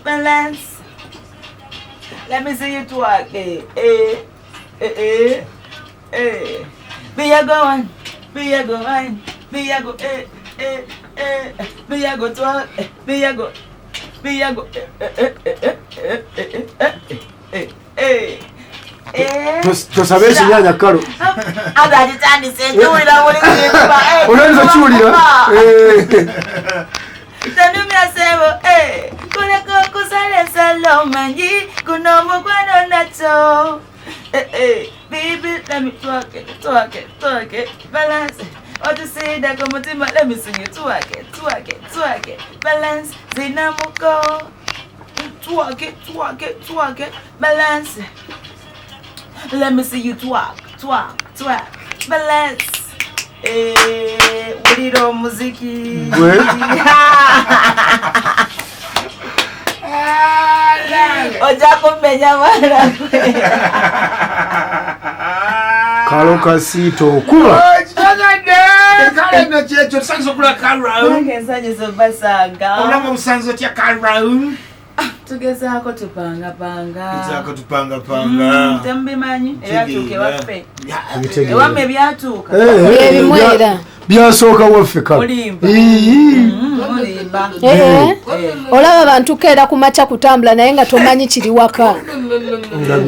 balance. Let me see you twerk. Be a go on. Be a go on. Be a go. Be a go twerk. Be a go. Be a go. Tosabere sinyanya karo. Agadi tandi senjuira muri kuba. Unaanza chulira. Tanumi asebo kuleko kusale salomanyi kuno mukwano nacho baby let me twerk it balance what you say that komutima let me sing it twerk it balance zinamuko twerk it balance let me see you twerk balance Wirido muziki. Oja kumenya mara. Kalo kasito kuba. Kale na checho sanzo kula kara. Ngenzaje zobasanga. Olama usanzo tia kara. Tugeza ko tupanga. Nzako tupanga panga. Tembi manyi eyatuke wafe. Ewame byatuka. Ebimwera. Byasoka waffe kale. Olimba. Olimba. Olaba abantu keera kumacha kutambula naye nga tomanyi kiri waka.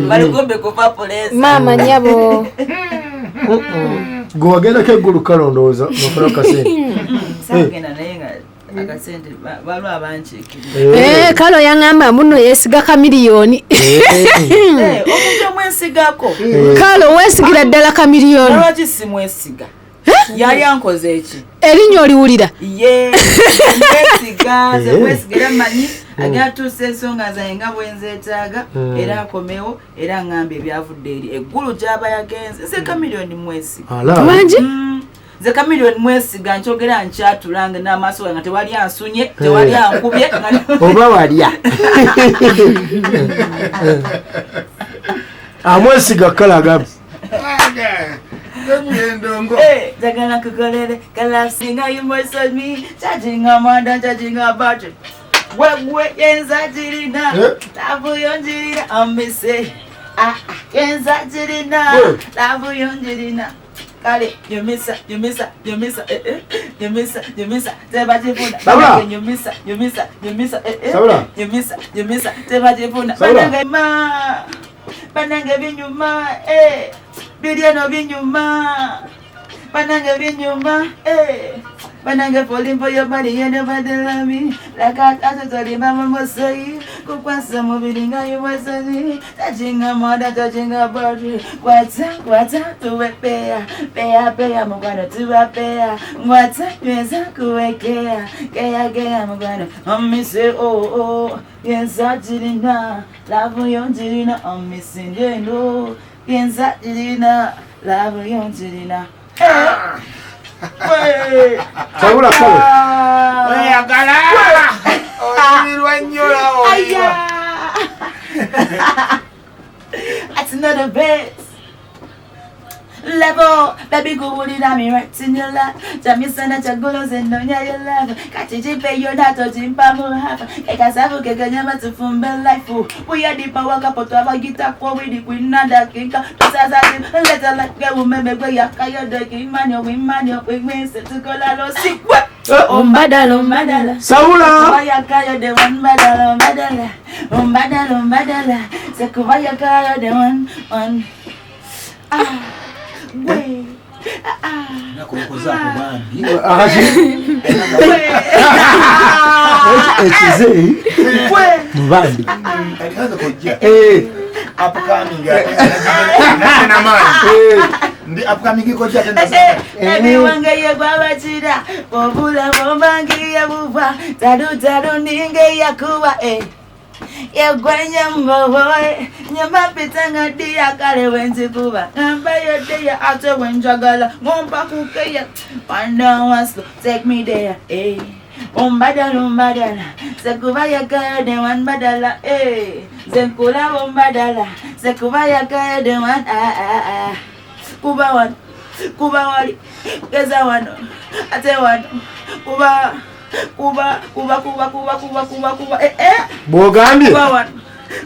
Baligombe kupa polisi. Mama nyabo. Gwagenda ke gulu kalondoza nofuna kasente. Sagenda naye nga akasente balwa abanchiki. Kalo yangamba muno yesiga kamiliyoni. Omuntu mwesigako. Kalo wesigira ddala kamiliyoni. Lwaki simwesiga? Yali ankoze eki? Erinyo oliwulira? Mwesigira manyi agatuuse ensonga zange nga bwenzeetaaga era akomewo era ngambye ebyavudde eri eggulu gy'aba yagenze nze kamiliyoni mwesiga. Wangi? Nze kamiliyoni mwesiga nkyogera nkyatulange n'amaaso gange tewali ansunye tewali ankubye oba walya amwesiga kalaga Jagana kukolere kala singa you more so me charging a mother charging a battery we yenza jirina tabu yonjirina ambese yenza jirina tabu yonjirina kale you miss teba jifuna you miss teba jifuna bananga binyuma Bidiano binyuma bananga binyuma bananga falling for your body and never tell me like I told you mama must say kukwasa mubiringa you must say touching a mother touching a body what's to a pay mugwana to a pay what's yesa kuwekea kea mugwana me say oh yes ajirina love yonjirina missing you know Piensa Jirina, love you Jirina. Sabula kale. Oya gala. Oya. That's another bit. Level, baby go with it, I'm right in your lap. Jamisana chagulos and no ya your love. Catching pay your data, Jimpa Muhafa. Ekasavu Kanyama to Fumble life. We are the power couple to have a guitar for with the queen nada kinka. Let a like a woman, where you are the king man, your wings to Colorado sick. Badala. Sabula. Waya kaya the one badala. Badala. Sekuvaya kaya the one. Way. Nakukoza kubambi. Echize. Mbambi. Alikaanza kujia. Upcoming. Na mali. Ndi upcoming kujia tena sana. Ebi wangaye kwabachira. Bobula bombangi ya buva. Tadu ninge ya kuwa Yagwanya mboy nyama pitanga dia kale wenzi kuba ngamba yote ya ate wenjagala ngomba kukeya panda wants to take me there Umbadala sekuba ya kaya de wan badala zenkula umbadala sekuba ya kaya de wan kuba wali geza wano ate wano kuba bwogambye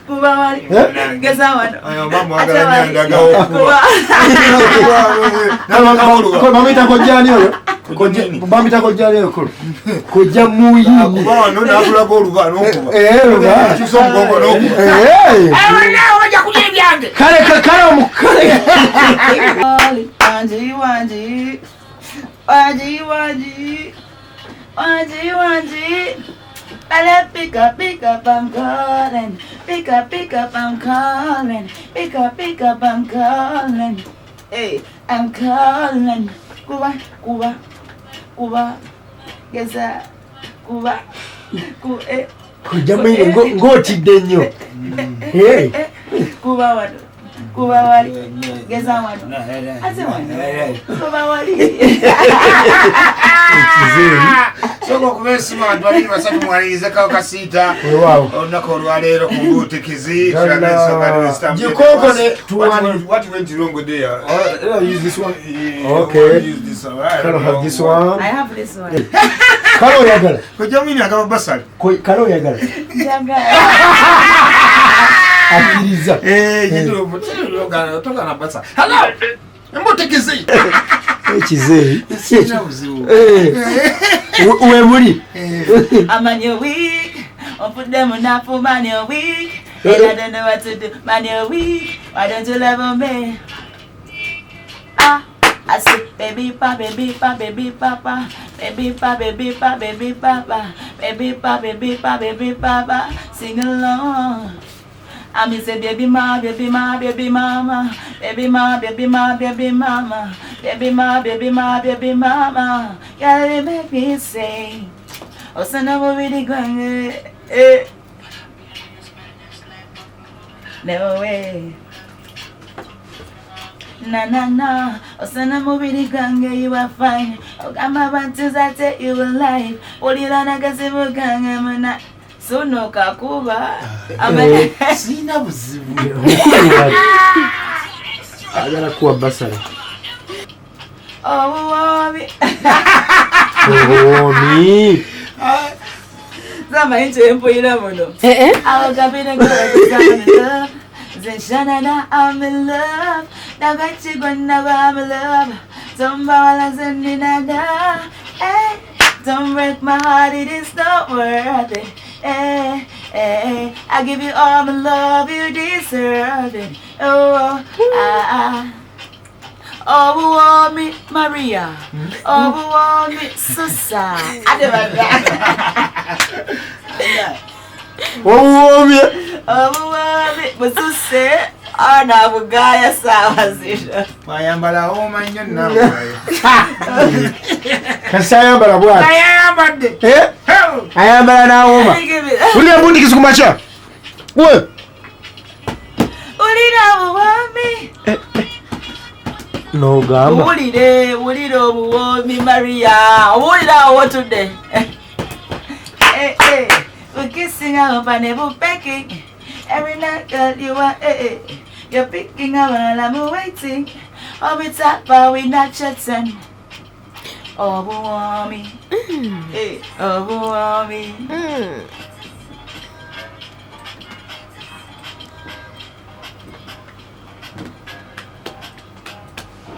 kuba wali geza wano ayo mama agala nyandaga bamwita kojjani oyo bamwita kojjani oyo kojja muyini kuba wano nakulaga oluba n'okuba kyusa omugongo n'okuba nawe ojja kulya ebyange kale omukale Wanji. Pick up, I'm calling. Pick up, I'm calling. Pick up, I'm calling. Hey, I'm calling. Kuba. Geza. Kuba. kojja muyini ng'otidde nnyo Kuba wali. Geza wano. Ate wano. Kuba wali. soko kubesima abantu babiri basatu mwalirize kawo kasiita olunaku olwaleero ku mbuutekizi Jikoko ne what went wrong with there? Use this one. Okay. Use this one. Can I have this one? I have this one. Kale oyagala kojja mwini agaba basali kale oyagala akkiriza togana basali hello embuutekizi ekizeeyi sina buzibu wemuli I'm on your week. I'll put them on that for man your week. And I don't know what to do. Man your week. Why don't you love me? I say baby papa. Baby papa. Sing along. I me say baby mama. Baby mama. Yeah, they make me sing. Oh, son of a really going. No way. Na. Oh, son of a really going. You are fine. Oh, I'm about to say you will life. Oh, you don't know because you gang. So no kakuba. sina buzibu agala kuwa basala obuwoomi zama into empuyira muno awagabire ngolove zenshanana I'm in love nagachigonna I'm in love zombawala zenninada don't break my heart, it is not worth it. I give you all the love, you deserve it. Oh, me Maria. Oh, me Susa. Oh, me Susa. Ana bugaya sawa zisho. bayambala homa nnyo nawe kasayambala bwati ayambadde ayambala n'awoma uli embundikizi ku makya we ulira obuwoomi n'ogamba wulire obuwoomi Maria owulira owotudde we're kissing up and we're pecking every night girl you are you're picking up while I'm waiting. Oh, we talk but we not chatting. Oh, mommy. Oh, mommy.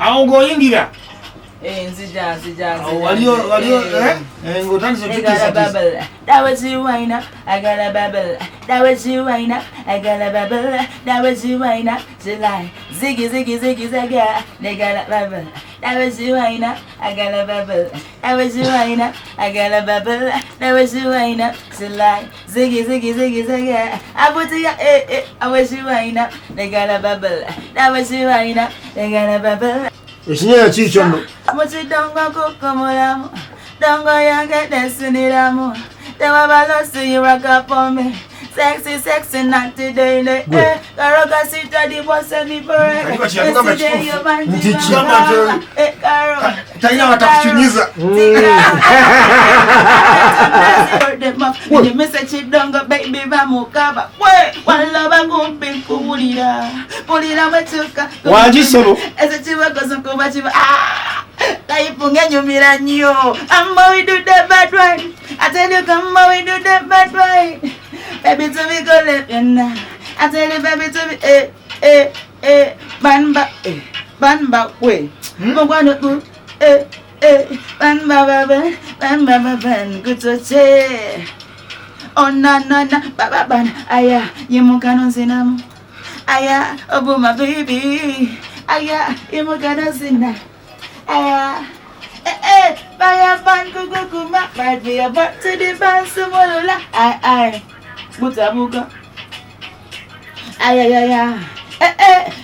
awo ng'oyingira Nzija. waliyo ng'otandise I got a bubble. That was you, wine up. I got a bubble. That was you, wine up. I got a bubble. That was you, wine up. July. Ziggy, zagga. They got a bubble. That was you, wine up. I got a bubble. That was you, wine up. I got a bubble. That was you, wine up. July. Ziggy, zagga. I put it, I was you, wine up. They got a bubble. That was you, wine up. They got a bubble. ekinyera kiikyo nno Muchidongo kukomolamu, dongo yange desiniramu. Tewaba losi you rock up on me. Sexy, not today. Karoga sita di boss and the bird. Yesterday you man di mama. Karo. talina batakukinyiza You miss a chidongo baby bamukaba. Walaba kumpi kuwulira. Pulira machuka. Wanji solo. Ese chiwa koso kuba chiwa. Kaipunga nyumira nyo. Amma we do that bad right. I tell you, come we do that bad right. Baby to me go left and now. I tell you, baby to me, ban back way. Mongwana go, ban good to say. Oh na, ban, aya, yemukano sinam. Aya, obu my baby. Aya, yemukano sinam. Aya, baya ban kukuma, but we are back to the ban sumolola. Ay, butabuka. Aya,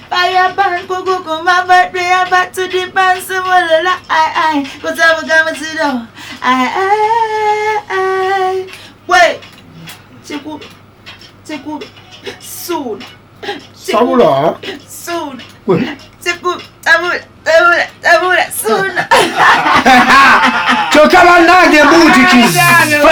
baya ban kukuma, but we are back to the ban sumolola. Ay, butabuka masido. Ay, wait. Chiku, soon. Sabula. Soon. Chiku, tabula, soon. Chokala nange buti kizi.